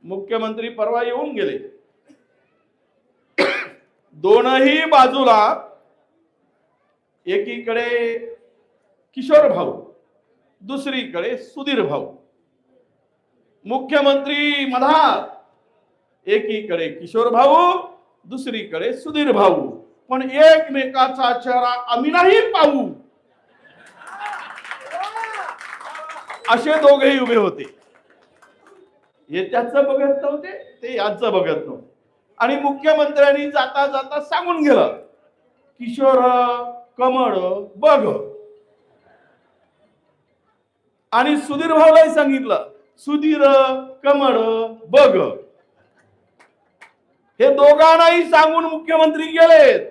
मुख्यमंत्री परवा येऊन गेले. दोनही बाजूला एकीकडे किशोर भाऊ, दुसरीकडे सुधीर भाऊ. मुख्यमंत्री मधात, एकीकडे किशोर भाऊ, दुसरीकडे सुधीर भाऊ. पण एकमेकाचा चेहरा आम्ही नाही पाहू असे दोघेही उभे होते. हे त्याचं बघत नव्हते, ते याचं बघत नव्हते. आणि मुख्यमंत्र्यांनी जाता जाता सांगून गेलं, किशोर कमळ बघ. आणि सुधीर भाऊलाही सांगितलं, सुधीर कमळ बघ. हे दोघांनाही सांगून मुख्यमंत्री गेलेत.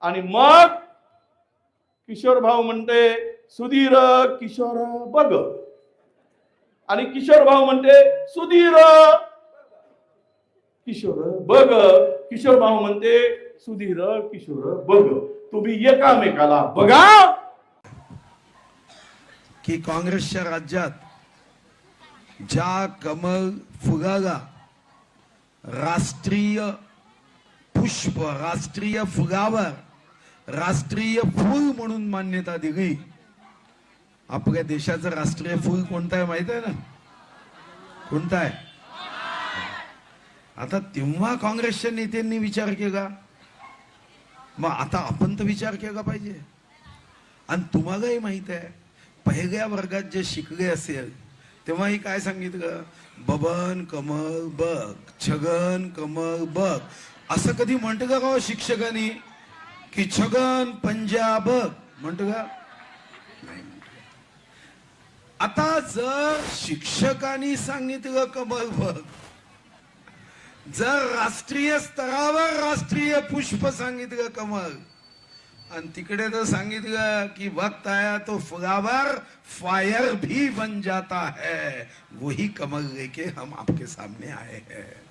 आणि मग किशोर भाऊ म्हणते, सुधीर किशोर बघ. आणि किशोर भाऊ म्हणते, सुधीर किशोर बघ. किशोर भाऊ म्हणते, सुधीर किशोर बघ. तुम्ही एकामेकाला बघा. की काँग्रेसच्या राज्यात ज्या कमल फुलाला राष्ट्रीय पुष्प, राष्ट्रीय फुलावर राष्ट्रीय फूल म्हणून मान्यता दिली. आपल्या देशाचं राष्ट्रीय फूल कोणतं आहे माहित आहे ना? कोणतं आहे? आता तेव्हा काँग्रेसच्या नेत्यांनी विचार केला, मग आता आपण तर विचार केला पाहिजे. आणि तुम्हालाही माहित आहे, पहिल्या वर्गात जे शिकले असेल तेव्हाही काय सांगितलं, बबन कमल बघ, छगन कमल बघ. असं कधी म्हणतं का हो शिक्षकांनी की छगन पंजाब बघ? म्हणतं का? नाही. आता जर शिक्षकांनी सांगितलं कमल बघ, जर राष्ट्रीय स्तरावर राष्ट्रीय पुष्प सांगितलं कमल, आणि तिकडे तर सांगितलं की वक्त आया तो फ्लावर फायर भी बन जाता है, वही कमल लेके हम आपके सामने आए हैं.